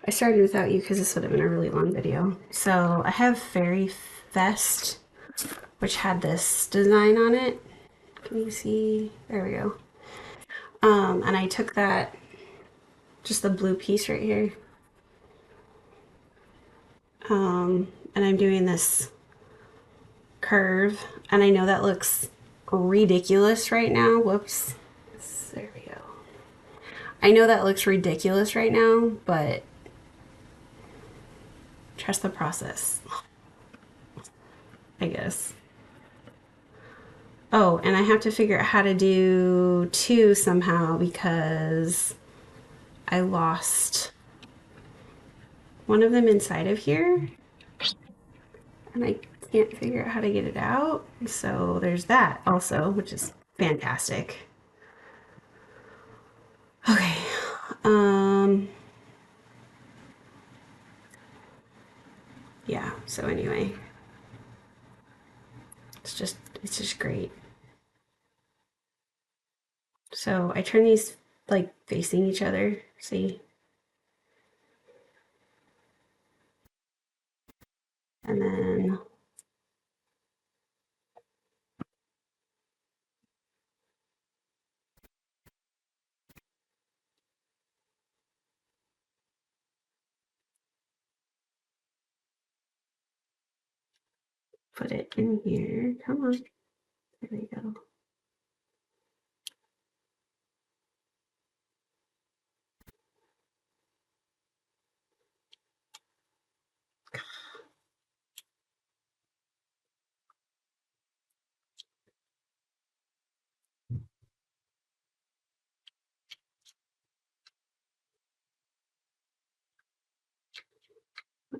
I started without you because this would have been a really long video. So I have Fairy Fest, which had this design on it. Can you see? There we go. And I took that, just the blue piece right here. And I'm doing this curve, and I know that looks ridiculous right now. Whoops. There we go. I know that looks ridiculous right now, but trust the process, I guess. Oh, and I have to figure out how to do two somehow because I lost one of them inside of here and I can't figure out how to get it out. So there's that also, which is fantastic. Okay. Um yeah, so anyway, it's just great. So I turn these like facing each other, see? And then put it in here. Come on. There we go.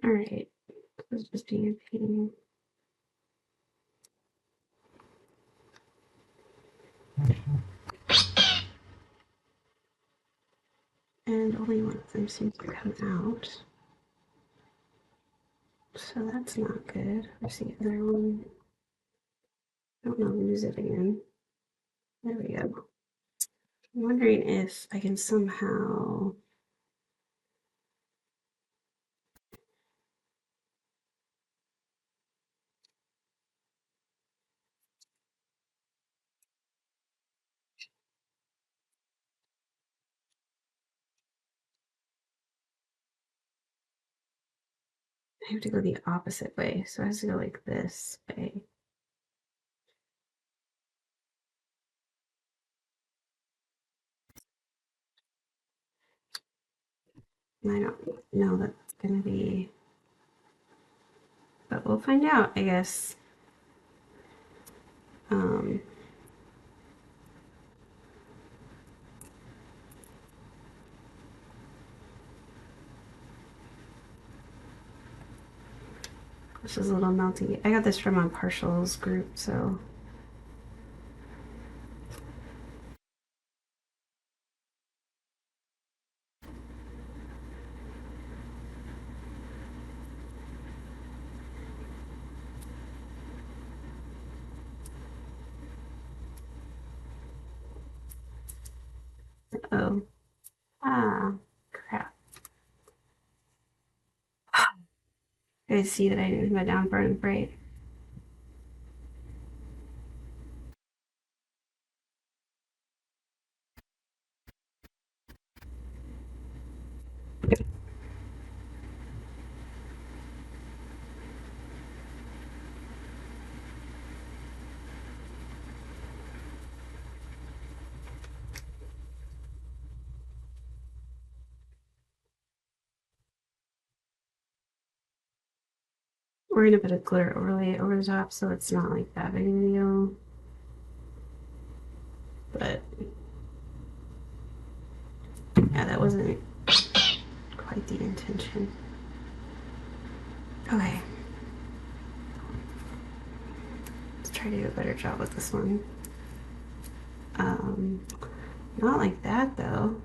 All right. This is just being a pain. And only one of them seems to come out. So that's not good. Where's the other one? I don't know, lose it again. There we go. I'm wondering if I can somehow. I have to go the opposite way. So I have to go like this way. And I don't know that's going to be. But we'll find out, I guess. Um, this is a little melty. I got this from a partials group, so. Oh. Ah, crap. You guys see that I didn't have a down burn braid. We're gonna put a glitter overlay over the top so it's not like that big of a deal. But yeah, that wasn't quite the intention. Okay. Let's try to do a better job with this one. Um, Not like that though.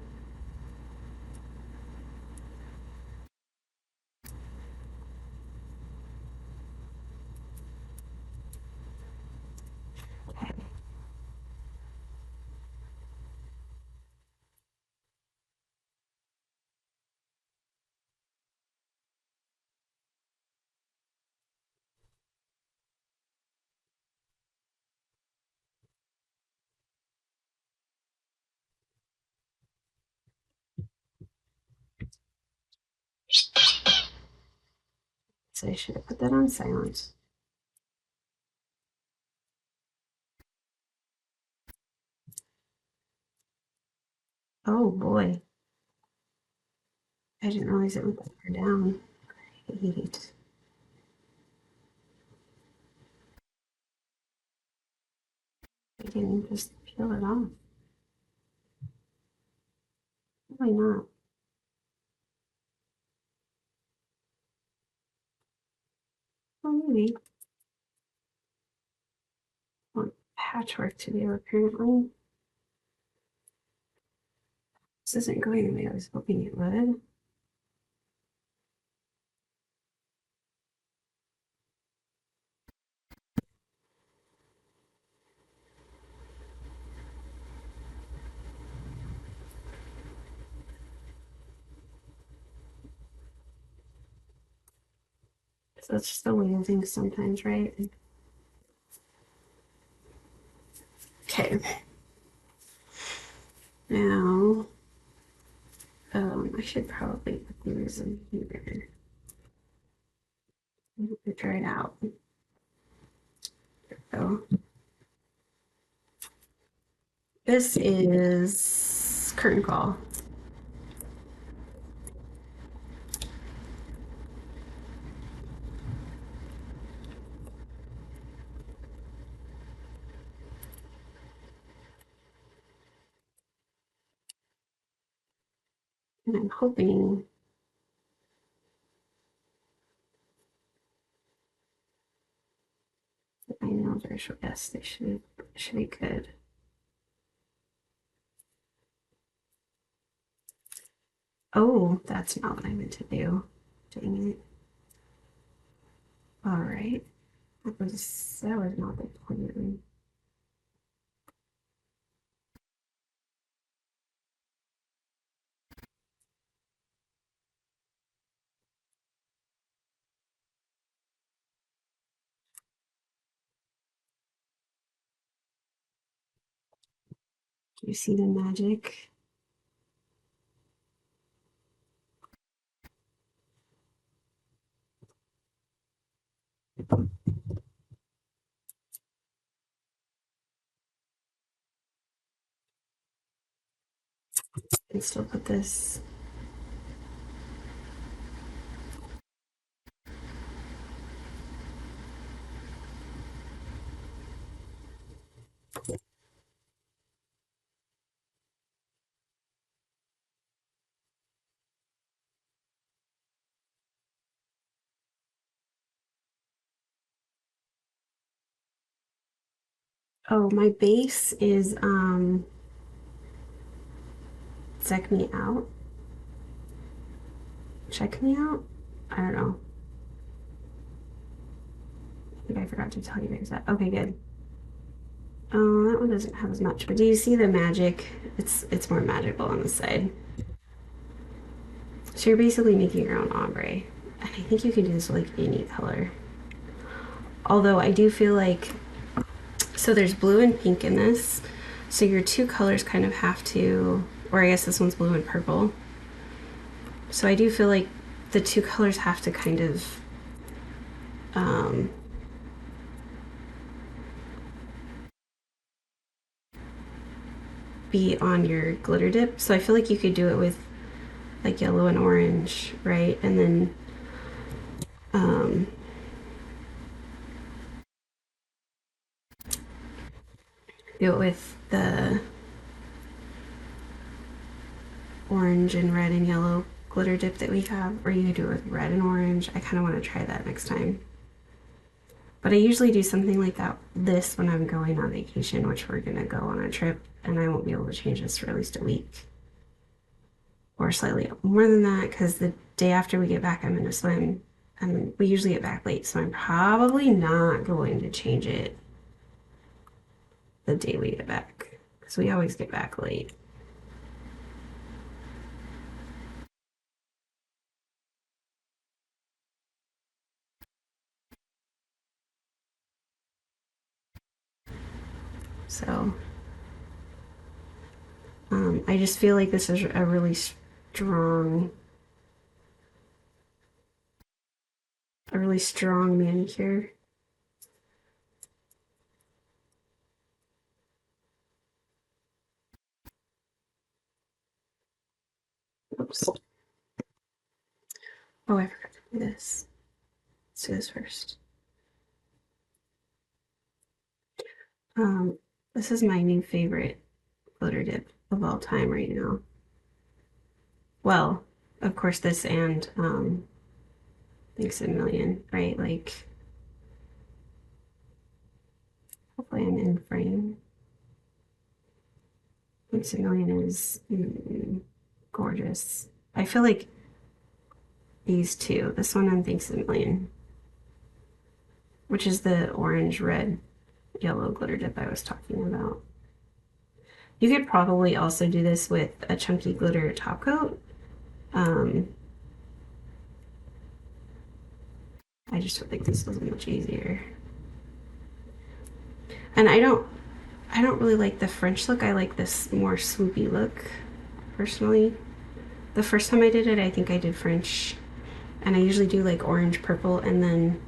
Okay. So I should have put that on silent. Oh boy. I didn't realize it went that far down. Great. I didn't just peel it off. Probably not. Well, maybe. Want patchwork to do, apparently. This isn't going the way I was hoping it would. So that's just the way of things sometimes, right? Okay. Now, I should probably put these in here. Dry it out. So this is curtain call. And I'm hoping that my nails are short. Yes, they should be good. Oh, that's not what I meant to do. Dang it. All right. That was not the plan. Do you see the magic? And still put this. Oh, my base is check me out. Check me out? I don't know. I think I forgot to tell you guys that. Okay, good. That one doesn't have as much, but do you see the magic? It's more magical on the side. So you're basically making your own ombre. And I think you can do this with like any color. Although I do feel like, so there's blue and pink in this. So your two colors kind of have to, or I guess this one's blue and purple. So I do feel like the two colors have to kind of be on your glitter dip. So I feel like you could do it with like yellow and orange, right? And then do it with the orange and red and yellow glitter dip that we have, or you could do it with red and orange. I kind of want to try that next time. But I usually do something like that this when I'm going on vacation, which we're gonna go on a trip, and I won't be able to change this for at least a week. Or slightly more than that, because the day after we get back I'm gonna swim. And we usually get back late, so I'm probably not going to change it the day we get back. Because we always get back late. So I just feel like this is a really strong a really strong manicure. Oops. Oh, I forgot to do this. Let's do this first. This is my new favorite glitter dip of all time right now. Well, of course, this and Thanks a Million, right? Like, hopefully I'm in frame. Thanks a Million is gorgeous. I feel like these two, this one and Thanks a Million, which is the orange, red, yellow glitter dip I was talking about. You could probably also do this with a chunky glitter top coat. I just feel like this was much easier. And I don't really like the French look. I like this more swoopy look, personally. The first time I did it, I think I did French, and I usually do like orange, purple, and then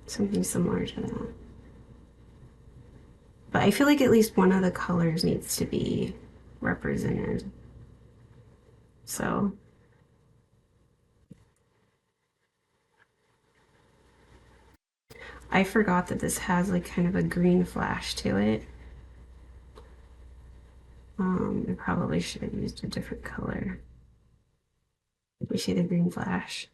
something similar to that. But I feel like at least one of the colors needs to be represented. So I forgot that this has like kind of a green flash to it. I probably should have used a different color. You see the green flash?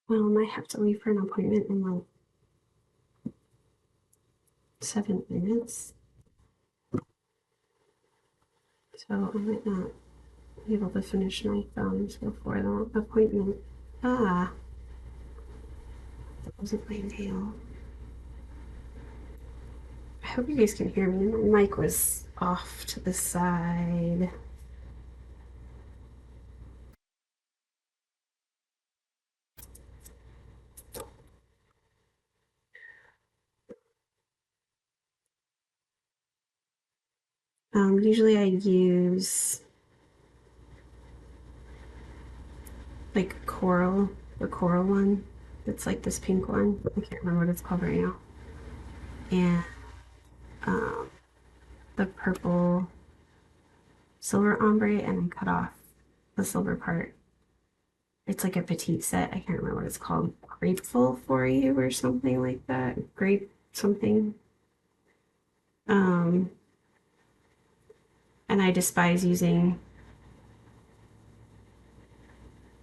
Well, I might have to leave for an appointment in like 7 minutes. So I might not be able to finish my thumbs before the appointment. Ah, that wasn't my nail. I hope you guys can hear me. My mic was off to the side. Usually I use like coral, the coral one. It's like this pink one. I can't remember what it's called right now. And um, the purple silver ombre, and I cut off the silver part. It's like a petite set. I can't remember what it's called. Grateful for You or something like that. Grape something. Um, and I despise using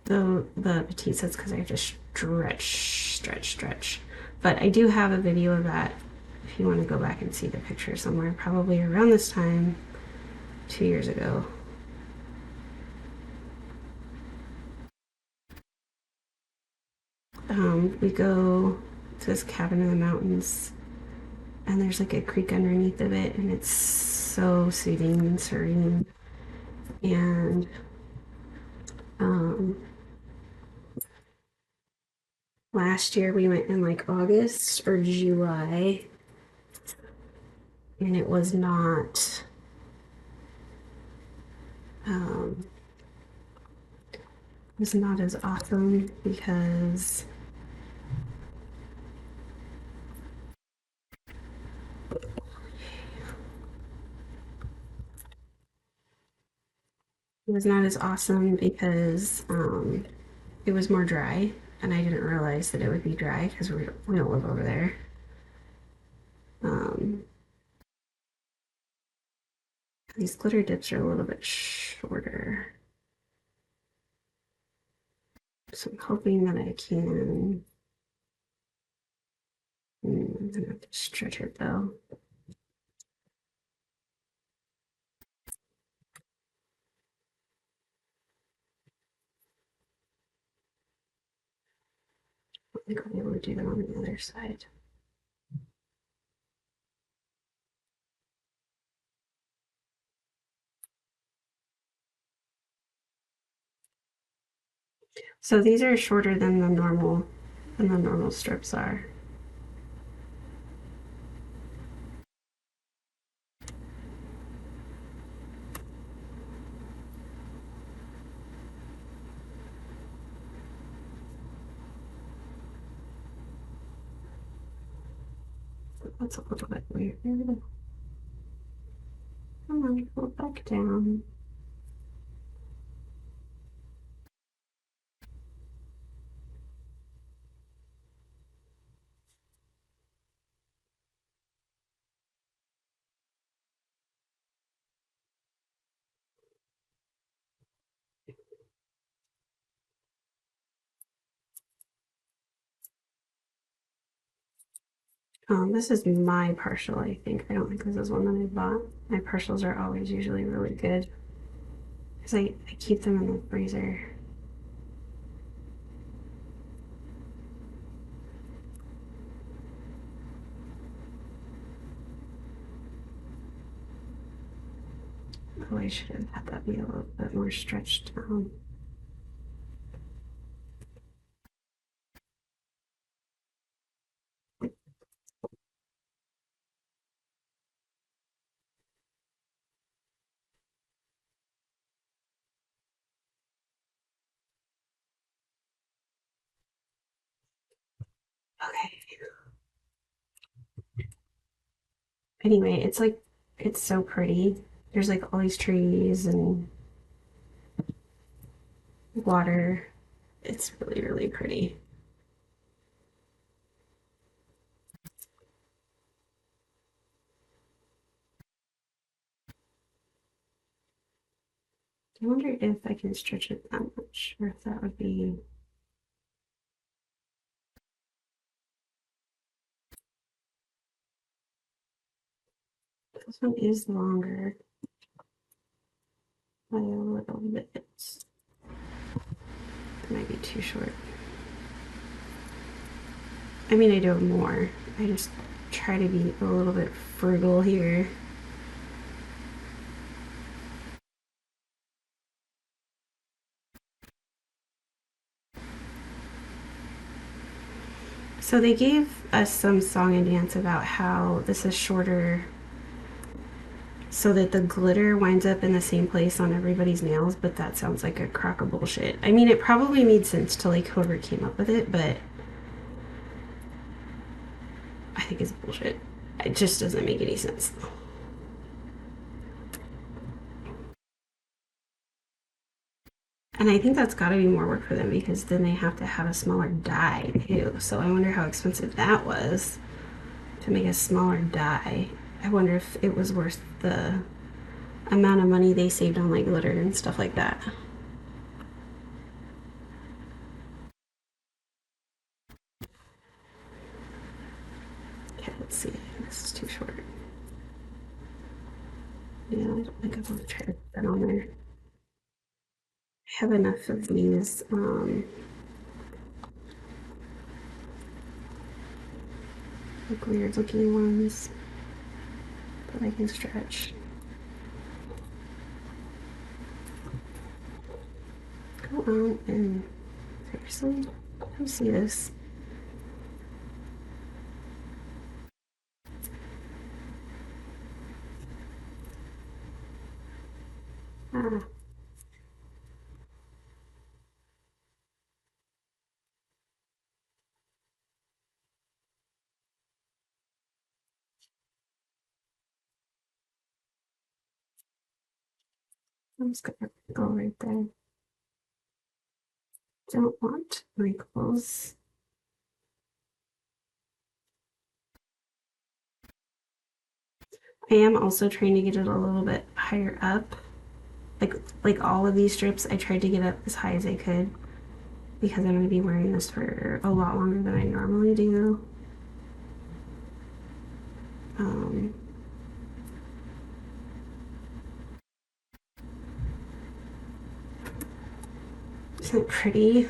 the petite sets because I have to stretch. But I do have a video of that if you want to go back and see the picture somewhere, probably around this time 2 years ago. We go to this cabin in the mountains, and there's like a creek underneath of it, and it's so soothing and serene. And um, last year we went in like August or July, and it was not um, as awesome because it was more dry, and I didn't realize that it would be dry because we don't live over there. Um, these glitter dips are a little bit shorter, so I'm hoping that I can. I'm gonna have to stretch it though. I think I'll be able to do that on the other side. So these are shorter than the normal strips are. That's a little bit weird. Come on, go back down. This is my partial, I think. I don't think this is one that I bought. My partials are always usually really good because I keep them in the freezer. Oh, I should have had that be a little bit more stretched down. Okay. Anyway, it's so pretty. There's like all these trees and water. It's really, really pretty. I wonder if I can stretch it that much or if that would be. This one is longer by a little bit. It might be too short. I mean, I do have more. I just try to be a little bit frugal here. So they gave us some song and dance about how this is shorter so that the glitter winds up in the same place on everybody's nails, but that sounds like a crock of bullshit. I mean, it probably made sense to like whoever came up with it, but I think it's bullshit. It just doesn't make any sense. And I think that's got to be more work for them because then they have to have a smaller die too. So I wonder how expensive that was to make a smaller die. I wonder if it was worth the amount of money they saved on like glitter and stuff like that. Okay, let's see. This is too short. Yeah, I don't think I want to try to put that on there. I have enough of these like weird looking ones that I can stretch. Go on and seriously, come see this. Ah, I'm just gonna go right there. Don't want wrinkles. I am also trying to get it a little bit higher up. Like all of these strips, I tried to get up as high as I could because I'm going to be wearing this for a lot longer than I normally do. Um, isn't it pretty?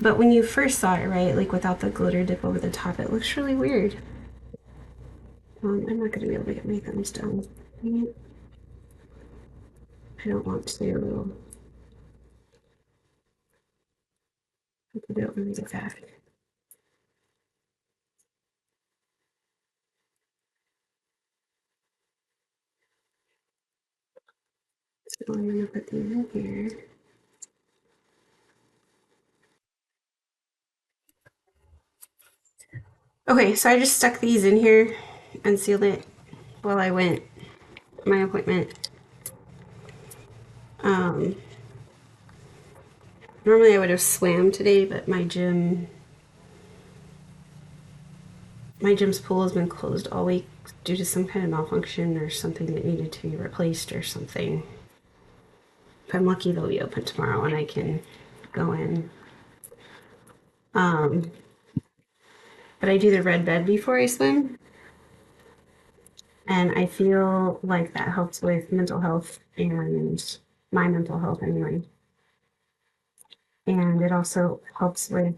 But when you first saw it, right, like without the glitter dip over the top, it looks really weird. I'm not going to be able to get my thumbs done. I don't want to. I can do it when we get back. So I'm gonna put these in here. Okay, so I just stuck these in here and sealed it while I went my appointment. Um, Normally I would have swam today, but my gym's pool has been closed all week due to some kind of malfunction or something that needed to be replaced or something. If I'm lucky, they'll be open tomorrow and I can go in. Um, but I do the red bed before I swim, and I feel like that helps with mental health and my mental health anyway. And it also helps with,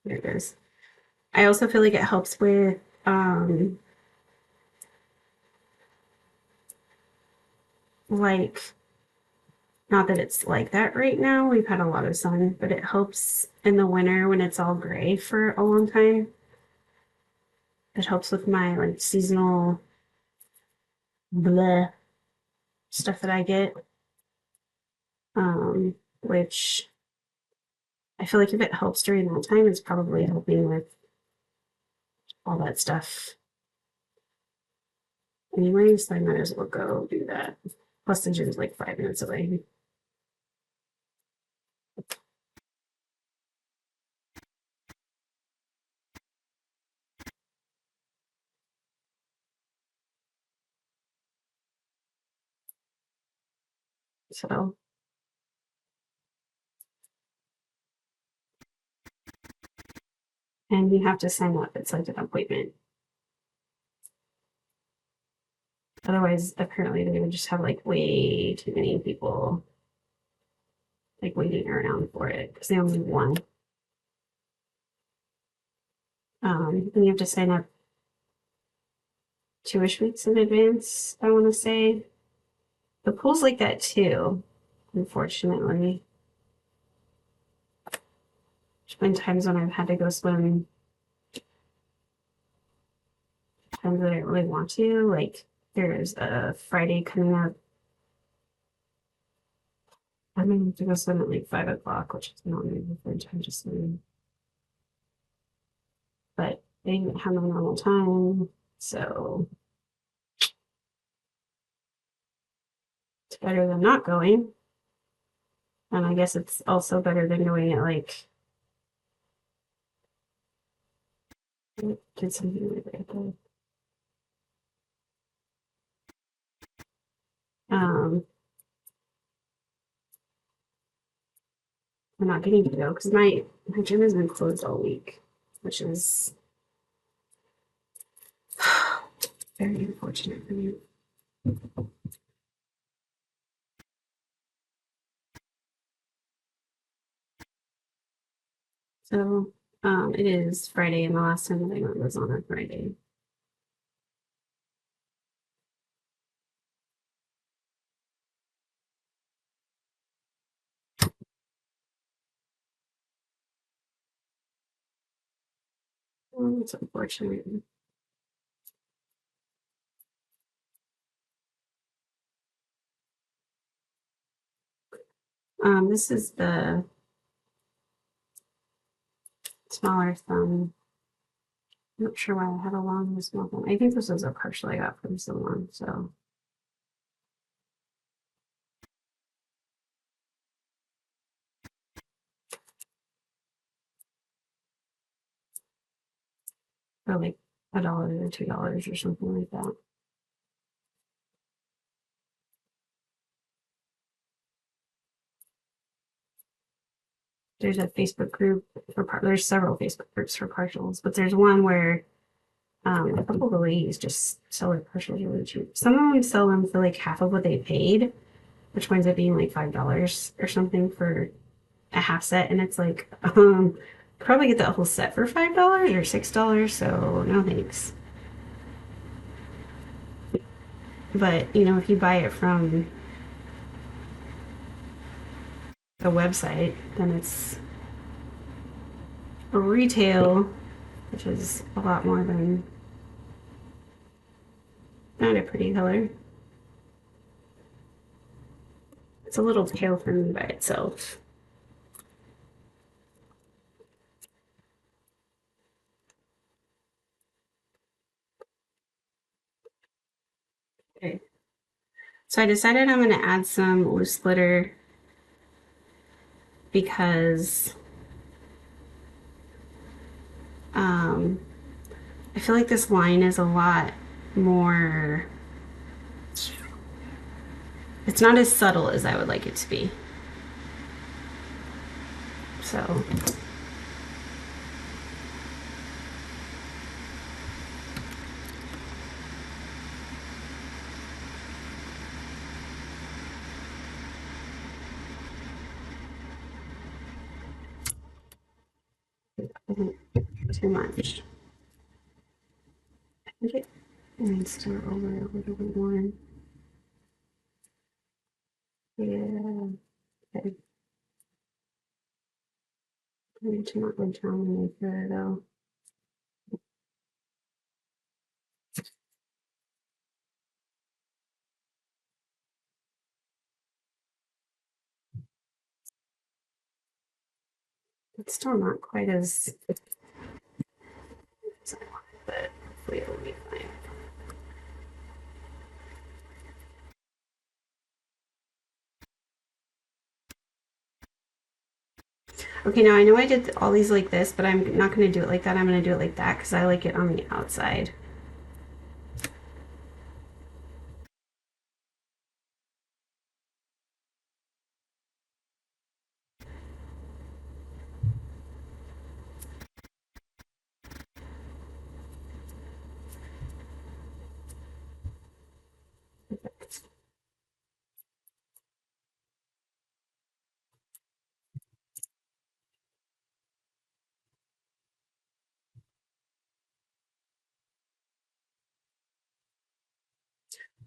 there it is. I also feel like it helps with like, not that it's like that right now. We've had a lot of sun, but it helps in the winter when it's all gray for a long time. It helps with my like seasonal bleh stuff that I get. Which I feel like if it helps during that time, it's probably helping with all that stuff anyway, so I might as well go do that. Plus the gym's like 5 minutes away. So, and you have to sign up. It's like an appointment. Otherwise, apparently they would just have like way too many people like waiting around for it because they only have one. And you have to sign up 2-ish weeks in advance, I want to say. The pool's like that too, unfortunately. There's been times when I've had to go swim, times that I don't really want to. Like, there's a Friday coming up. I'm gonna have to go swim at like 5 o'clock, which is not my preferred time to swim. But they didn't have my normal time, so it's better than not going. And I guess it's also better than going at like, did something really right there. I'm not getting to go because my gym has been closed all week, which is very unfortunate for me. So it is Friday, and the last time that I went was on a Friday. It's unfortunate. This is the smaller thumb. I'm not sure why I had a long and small thumb. I think this was a partial I got from someone. So for like $1 or $2 or something like that. There's a Facebook group for there's several Facebook groups for partials, but there's one where a couple of the ladies just sell their partials really cheap. Some of them sell them for like half of what they paid, which winds up being like $5 or something for a half set, and it's like probably get that whole set for $5 or $6. So no thanks. But you know, if you buy it from the website, then it's a retail, which is a lot more than not a pretty color. It's a little pale for me by itself. Okay. So I decided I'm going to add some loose glitter because I feel like this line is a lot more, it's not as subtle as I would like it to be. So too much. I think it needs to over a little bit more. Yeah. Okay. I need to not go down any further though. It's still not quite as I want, but hopefully it'll be fine. Okay, now I know I did all these like this, but I'm not going to do it like that. I'm going to do it like that because I like it on the outside.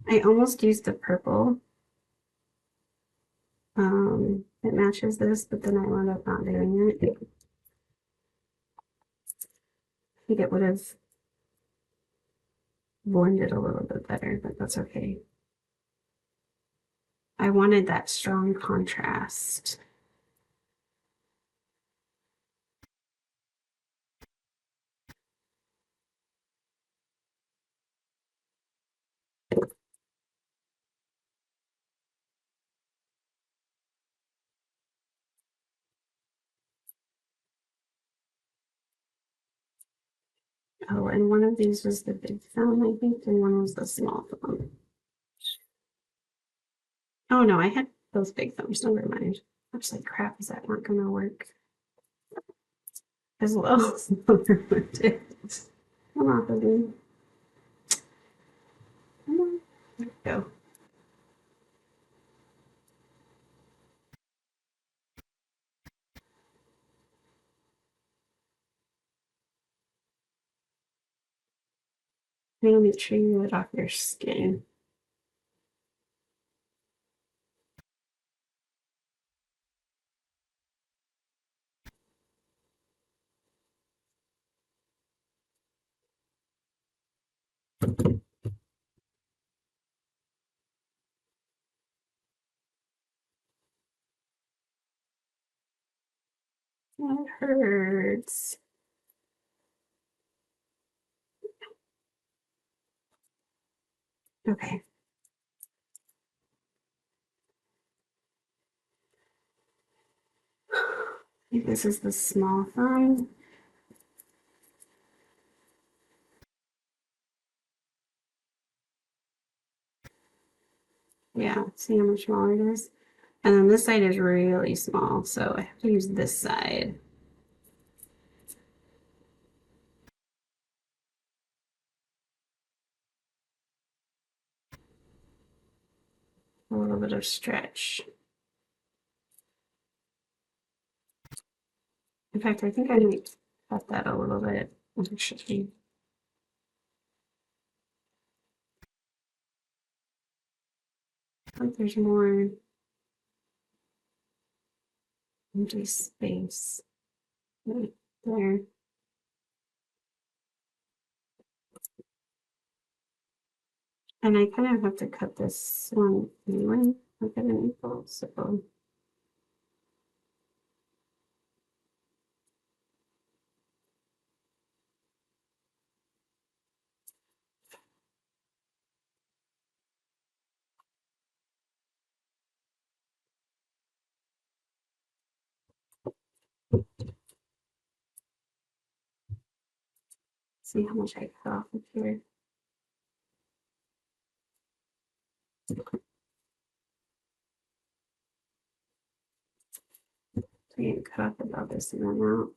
I almost used the purple. It matches this, but then I wound up not doing it. I think it would have blended a little bit better, but that's okay. I wanted that strong contrast. Oh, and one of these was the big thumb, I think, and one was the small thumb. Oh no, I had both big thumbs, never mind. I was like, crap, is that not gonna work as well as the other one did? Come on, baby. Come on. There we go. Let me trim it off your skin. That hurts. Okay. I think this is the small thumb. Yeah, see how much smaller it is? And then this side is really small, so I have to use this side. A little bit of stretch. In fact, I think I might cut that a little bit. Actually, I think there's more. empty space right there. And I kind of have to cut this one anyway, like at an equal, so. See how much I cut off of here. So I can cut off about this amount.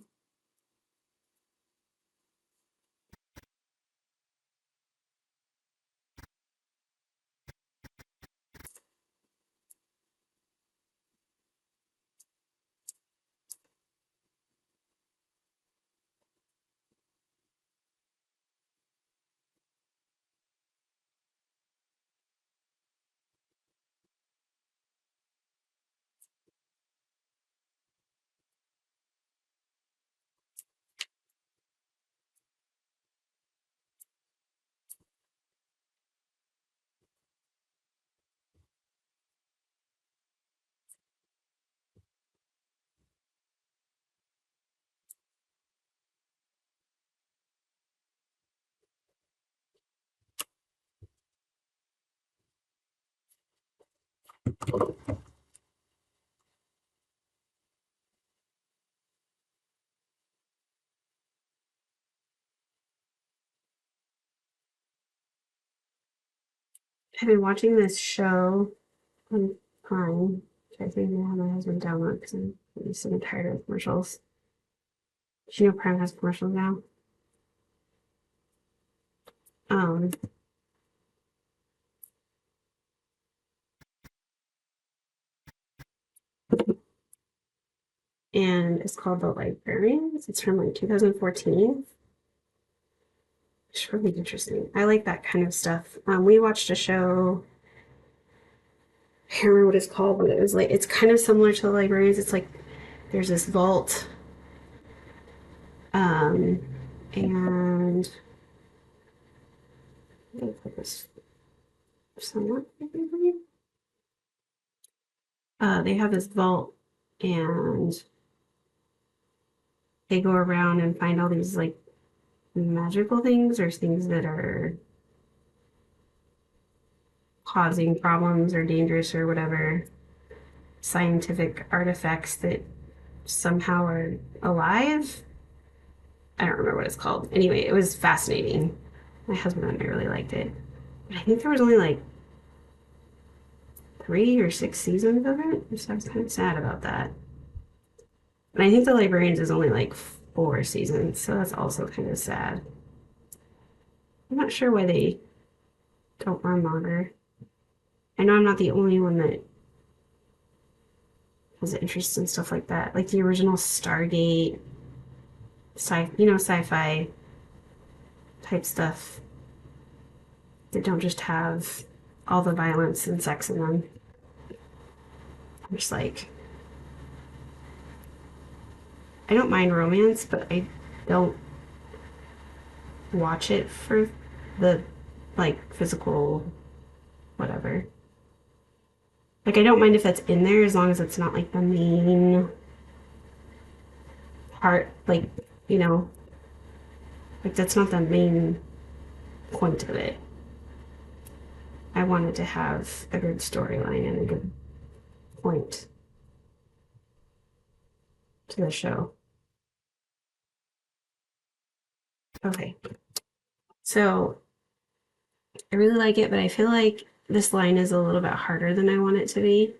I've been watching this show on Prime, which I think I have my husband download because I'm really sick and tired of commercials. Do you know Prime has commercials now? Um, and it's called The Librarians. It's from like 2014. It's really interesting. I like that kind of stuff. We watched a show. I can't remember what it's called, but it was like it's kind of similar to The Librarians. It's like there's this vault, um, and let me put this somewhat. They have this vault, and they go around and find all these like magical things or things that are causing problems or dangerous or whatever scientific artifacts that somehow are alive. I don't remember what it's called. Anyway, it was fascinating. My husband and I really liked it. But I think there was only like 3 or 6 seasons of it. So I was kind of sad about that. And I think The Librarians is only like 4 seasons, so that's also kind of sad. I'm not sure why they don't run longer. I know I'm not the only one that has interest in stuff like that, like the original Stargate, sci-fi type stuff that don't just have all the violence and sex in them. I'm just like, I don't mind romance, but I don't watch it for the like physical whatever. Like I don't mind if that's in there as long as it's not like the main part, like, you know, like that's not the main point of it. I wanted to have a good storyline and a good point to the show. Okay. So I really like it, but I feel like this line is a little bit harder than I want it to be.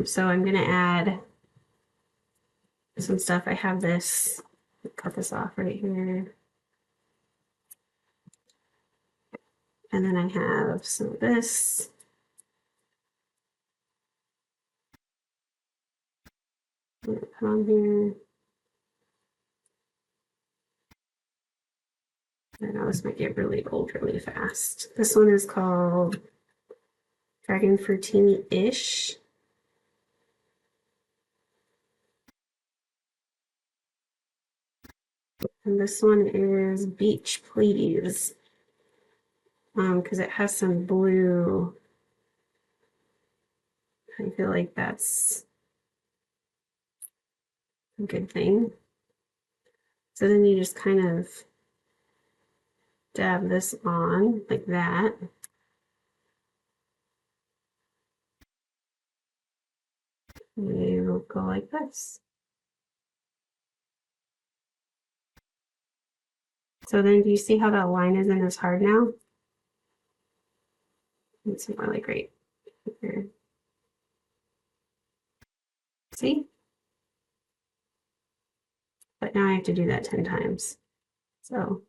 So I'm gonna add some stuff. I have this, cut this off right here. And then I have some of this. I'm gonna put on here. I know this might get really old really fast. This one is called Dragon Fruitini-ish. And this one is Beach Please. Because it has some blue. I feel like that's a good thing. So then you just kind of dab this on like that. And you go like this. So then do you see how that line isn't as hard now? It's more like right here. See? But now I have to do that 10 times. So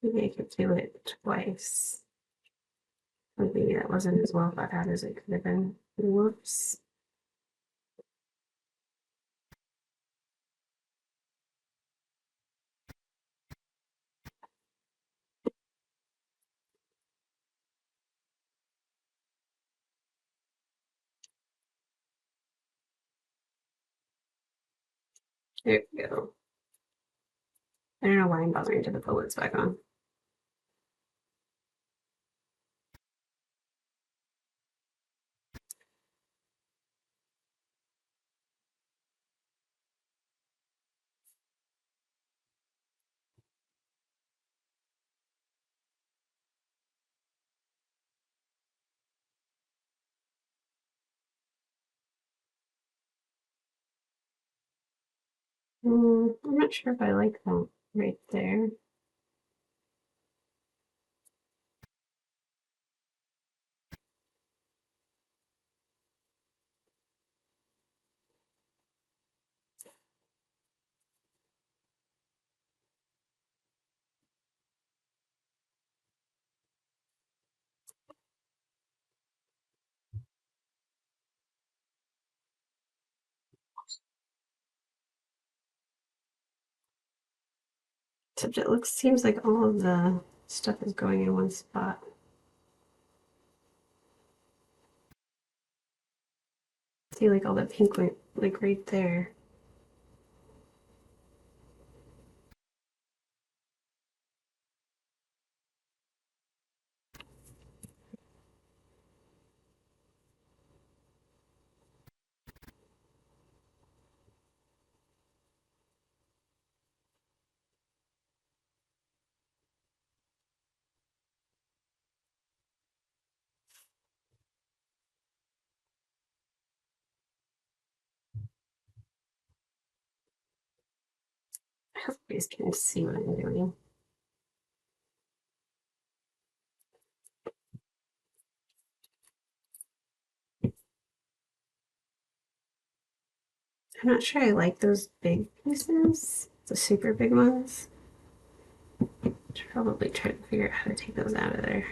maybe I could do it twice. Or maybe that wasn't as well thought out as it could have been. Whoops. There we go. I don't know why I'm bothering to put the lids back on. I'm not sure if I like that right there. Except it seems like all of the stuff is going in one spot. See, like all the pink went like right there. I hope you guys can see what I'm doing. I'm not sure I like those big pieces, the super big ones. Should probably try to figure out how to take those out of there.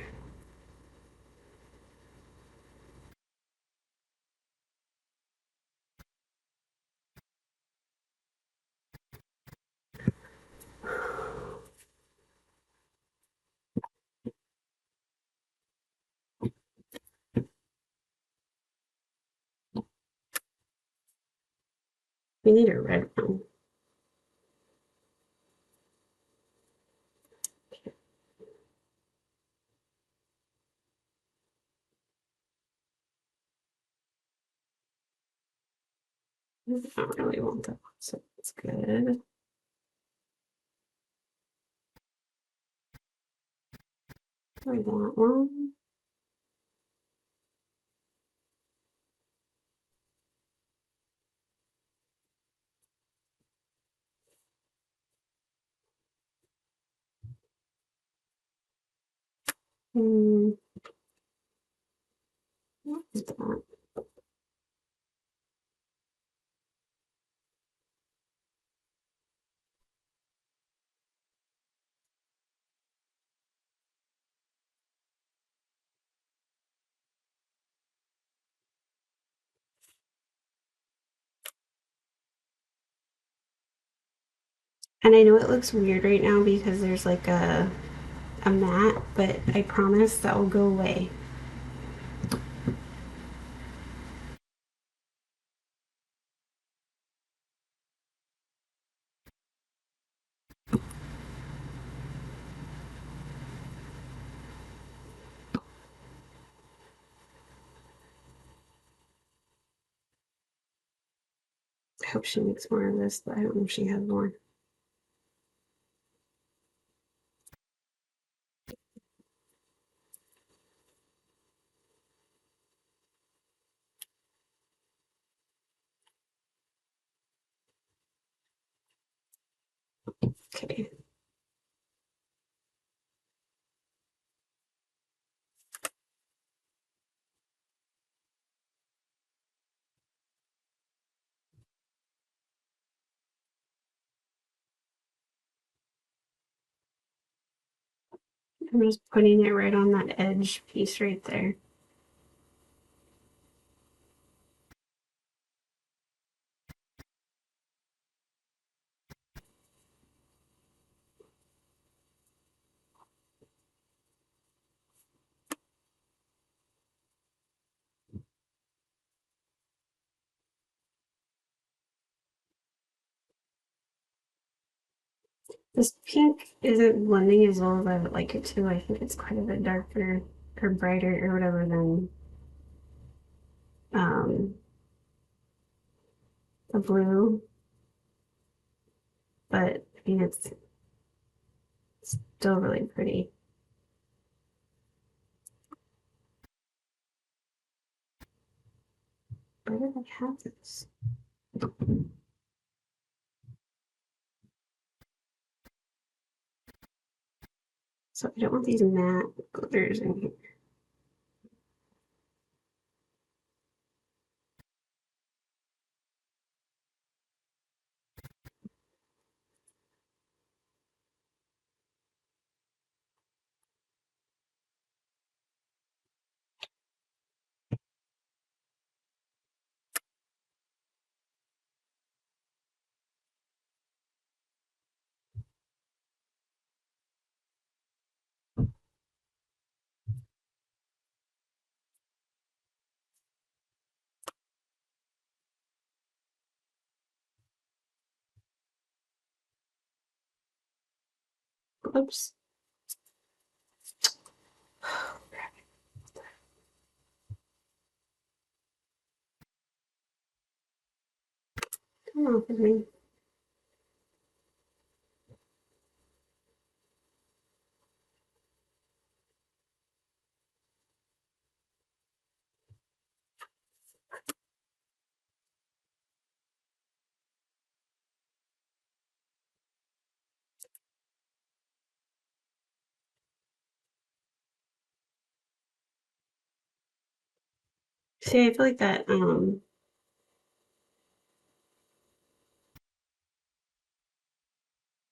We need a red one. I don't really want that one, so that's good. I want one. What is that? And I know it looks weird right now because there's like a mat, but I promise that will go away. hope she makes more of this, but I don't know if she has more. Okay. I'm just putting it right on that edge piece right there. This pink isn't blending as well as I would like it to. I think it's quite a bit darker or brighter or whatever than the blue. But I mean, it's still really pretty. Where did I have this? So I don't want these matte glitters in here. Oops. Come off of me. See, I feel like that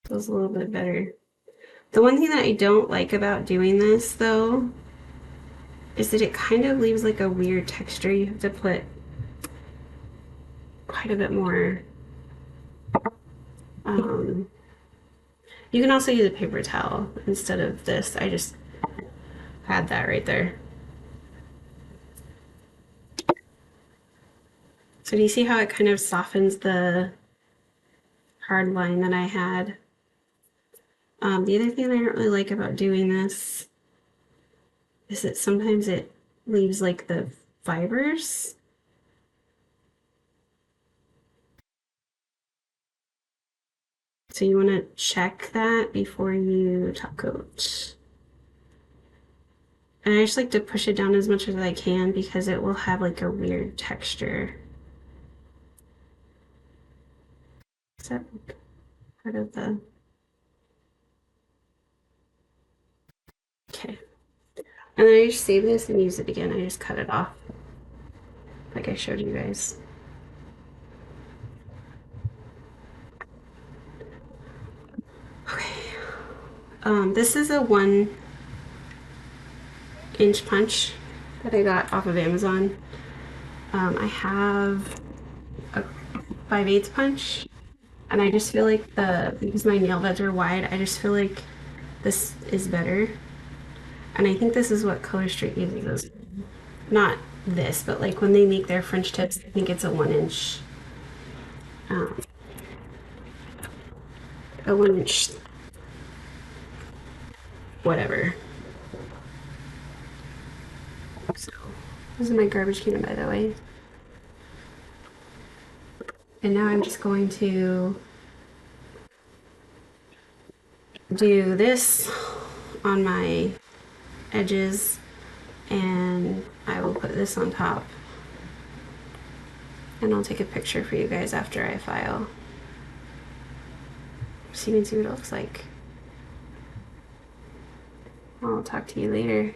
feels a little bit better. The one thing that I don't like about doing this though is that it kind of leaves like a weird texture. You have to put quite a bit more. You can also use a paper towel instead of this. I just had that right there. So do you see how it kind of softens the hard line that I had? The other thing I don't really like about doing this is that sometimes it leaves like the fibers. So you want to check that before you top coat. And I just like to push it down as much as I can because it will have like a weird texture. Is that part of the... Okay. And then I just save this and use it again. I just cut it off like I showed you guys. Okay. This is a 1-inch punch that I got off of Amazon. I have a 5/8 punch, and I just feel like because my nail beds are wide, I just feel like this is better. And I think this is what Color Street uses. Not this, but like when they make their French tips, I think it's a 1-inch, a 1-inch, whatever. So this is my garbage can, by the way. And now I'm just going to do this on my edges, and I will put this on top. And I'll take a picture for you guys after I file, so you can see what it looks like. I'll talk to you later.